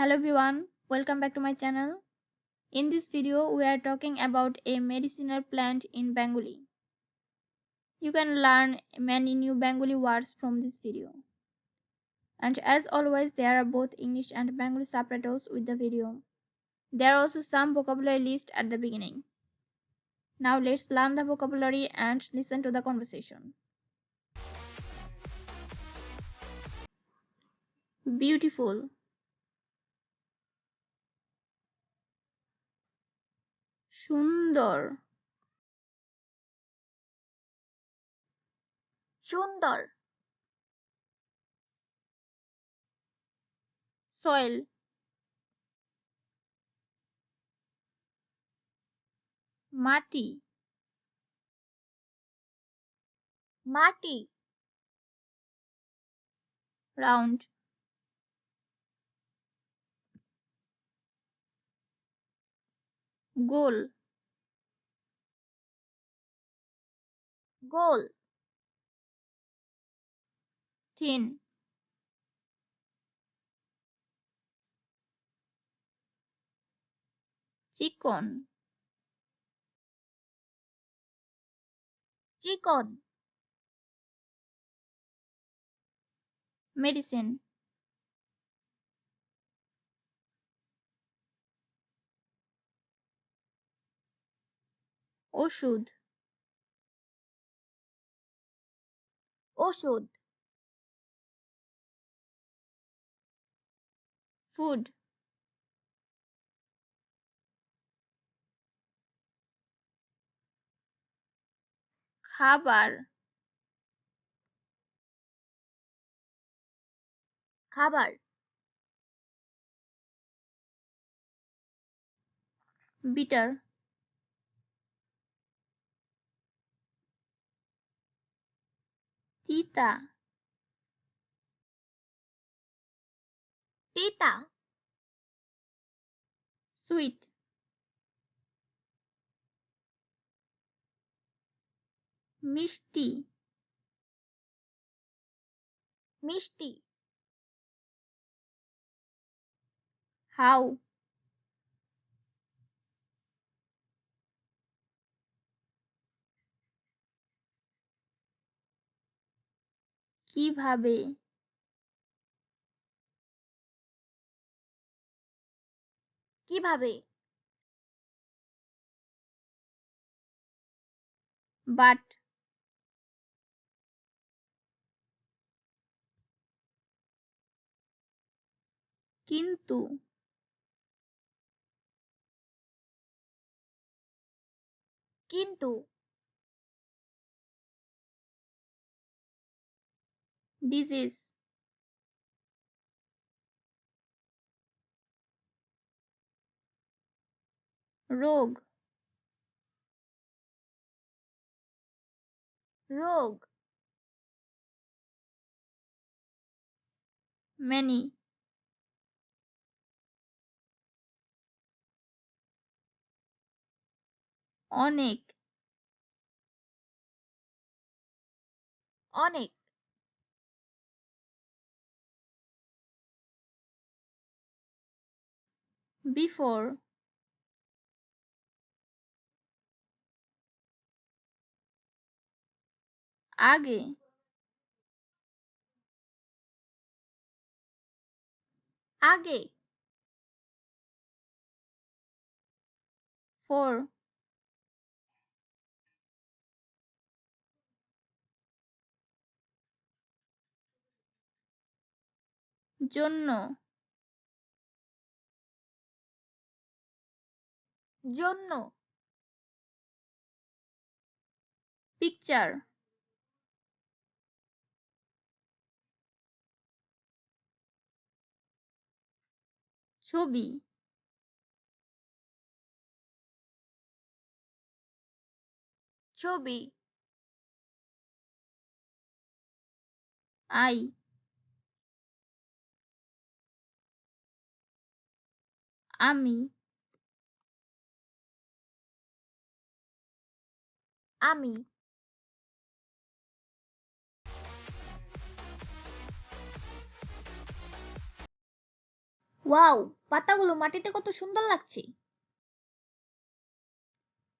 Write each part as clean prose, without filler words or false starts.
Hello everyone, welcome back to my channel. In this video, we are talking about a medicinal plant in Bengali. You can learn many new Bengali words from this video. And as always, there are both English and Bengali subtitles with the video. There are also some vocabulary list at the beginning. Now let's learn the vocabulary and listen to the conversation. Beautiful, সুন্দর, সুন্দর soil, মাটি, মাটি round, গোল, গোল thin, চিকন, চিকন medicine, ওষুধ, ওষুধ food, খাবার, খাবার bitter, তিতা, তিতা sweet, মিষ্টি, মিষ্টি how, কিভাবে, কিভাবে but, কিন্তু, কিন্তু disease, রোগ, রোগ many, অনেক, অনেক before, আগে, আগে for, জন্য, জন্য picture, ছবি, ছবি আই, আমি, আমি ওয়াও, পাতাগুলো মাটিতে কত সুন্দর লাগছে।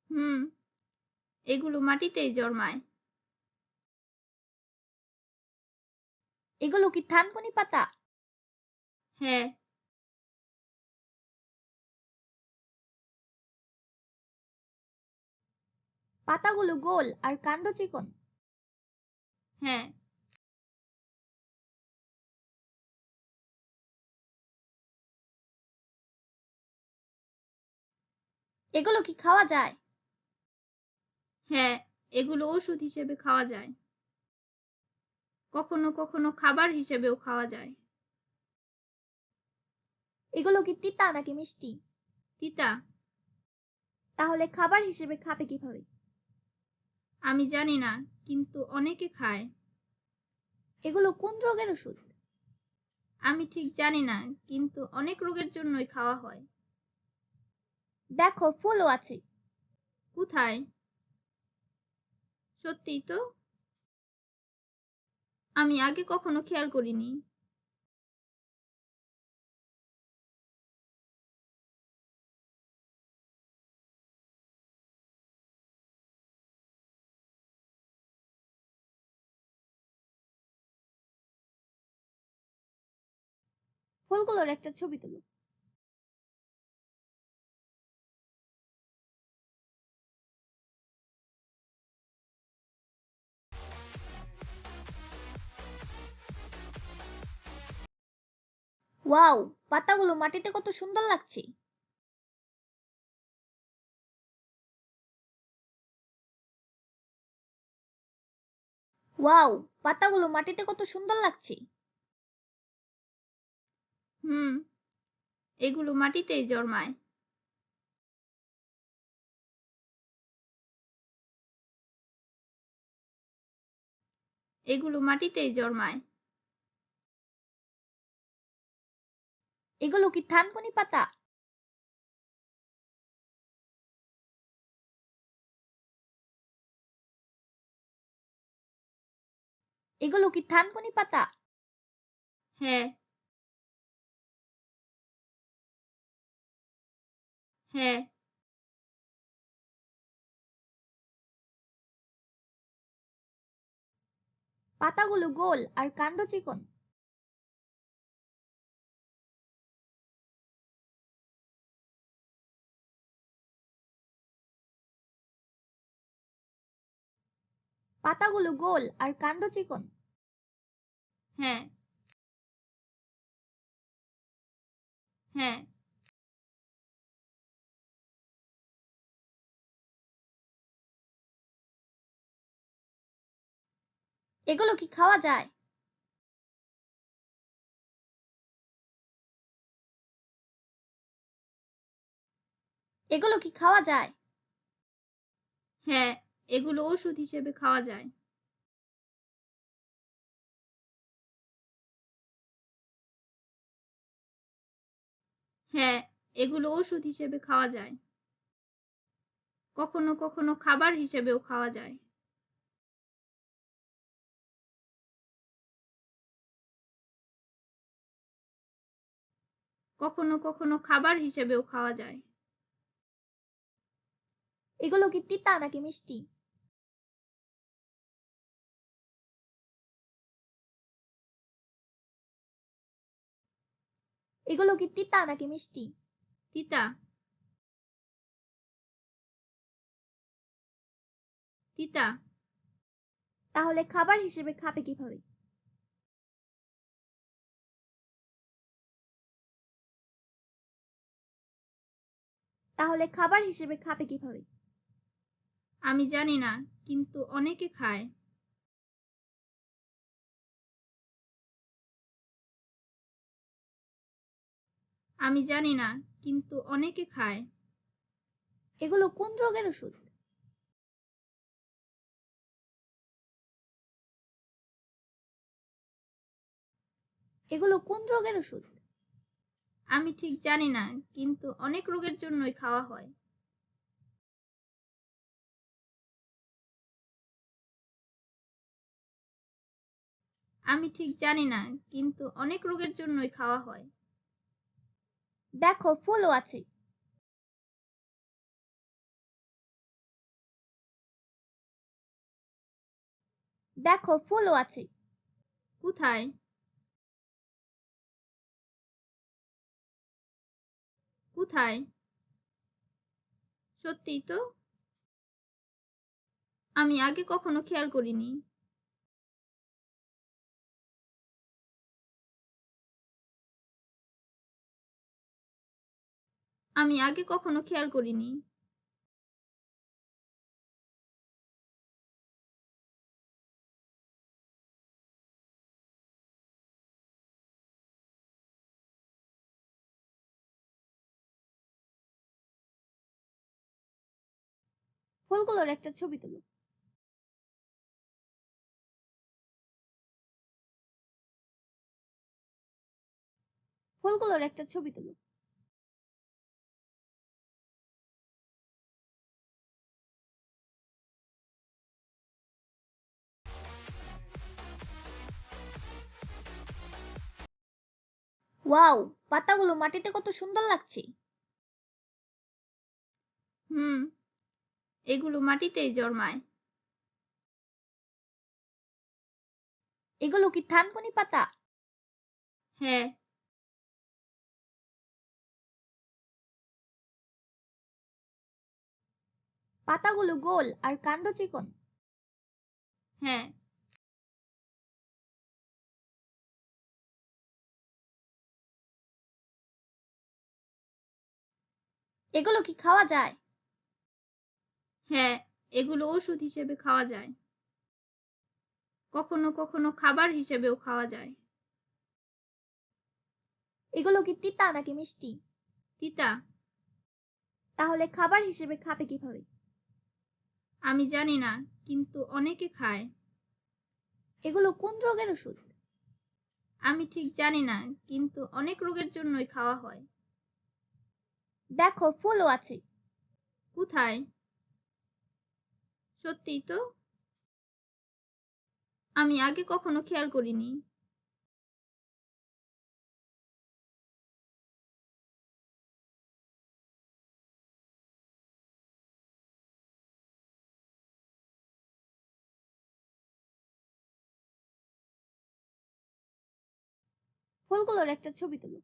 হুম, এগুলো মাটিতেই জন্মায়। এগুলো কি থানকুনি পাতা? হ্যাঁ। পাতাগুলো গোল আর কাণ্ড চিকন। হ্যাঁ। এগুলো কি খাওয়া যায়? হ্যাঁ, এগুলো ওষুধ হিসেবে খাওয়া যায়। কখনো কখনো খাবার হিসেবেও খাওয়া যায়। এগুলো কি তিতা নাকি মিষ্টি? তিতা। তাহলে খাবার হিসেবে খাবে কিভাবে? আমি জানি না, কিন্তু অনেকে খায়। এগুলো কোন রোগের ওষুধ? আমি ঠিক জানি না, কিন্তু অনেক রোগের জন্যই খাওয়া হয়। দেখো, ফুলও আছে। কোথায়? সত্যিই তো, আমি আগে কখনো খেয়াল করিনি। ফুলগুলোর একটা ছবি তুলো। ওয়াও, পাতাগুলো মাটিতে কত সুন্দর লাগছে। ওয়াও, পাতাগুলো মাটিতে কত সুন্দর লাগছে। হুম, এগুলো মাটিতেই জন্মায়। এগুলো মাটিতেই জন্মায়। এগুলো কি থানকুনি পাতা? এগুলো কি থানকুনি পাতা? হ্যাঁ। হ্যাঁ। পাতাগুলো গোল আর কাণ্ড চিকন। পাতাগুলো গোল আর কাণ্ড চিকন। হ্যাঁ। হ্যাঁ। এগুলো কি খাওয়া যায়? এগুলো কি খাওয়া যায়? হ্যাঁ, এগুলো ওষুধ হিসেবে খাওয়া যায়। হ্যাঁ, এগুলো ওষুধ হিসেবে খাওয়া যায়। কখনো কখনো খাবার হিসেবেও খাওয়া যায়। কখনো কখনো খাবার হিসেবেও খাওয়া যায়। এগুলো কি তিতা নাকি মিষ্টি? এগুলো কি তিতা নাকি মিষ্টি? তিতা। তিতা। তাহলে খাবার হিসেবে খাবে কিভাবে? তাহলে খাবার হিসেবে খাবে কিভাবে? আমি জানি না, কিন্তু অনেকে খায়। আমি জানি না, কিন্তু অনেকে খায়। এগুলো কোন রোগের ওষুধ? এগুলো কোন রোগের ওষুধ? আমি ঠিক জানি না, কিন্তু অনেক রোগের জন্যই খাওয়া হয়। আমি ঠিক জানি না, কিন্তু অনেক রোগের জন্যই খাওয়া হয়। দেখো ফুলও আছে। দেখো ফুলও আছে। কোথায়? কোথায়? সত্যিই তো, আমি আগে কখনো খেয়াল করিনি। আমি আগে কখনো খেয়াল করিনি। ফুলগুলোর একটা ছবি তুলো। ফুলগুলোর একটা ছবি তুলো। ওয়াও, পাতাগুলো মাটিতে কত সুন্দর লাগছে। হুম, এগুলো মাটিতেই জন্মায়। এগুলো কি থানকুনি পাতা? হ্যাঁ। পাতাগুলো গোল আর কাণ্ড চিকন। হ্যাঁ। এগুলো কি খাওয়া যায়? হ্যাঁ, এগুলো ওষুধ হিসেবে খাওয়া যায়। কখনো কখনো খাবার হিসেবেও খাওয়া যায়। এগুলো কি তিতা নাকি মিষ্টি? তিতা। তাহলে খাবার হিসেবে খাবে কিভাবে? আমি জানি না, কিন্তু অনেকে খায়। এগুলো কোন রোগের ওষুধ? আমি ঠিক জানি না, কিন্তু অনেক রোগের জন্যই খাওয়া হয়। দেখো ফুলও আছে। কোথায়? সত্যিই তো, আমি আগে কখনো খেয়াল করিনি। ফুলগুলোর একটা ছবি তুলো।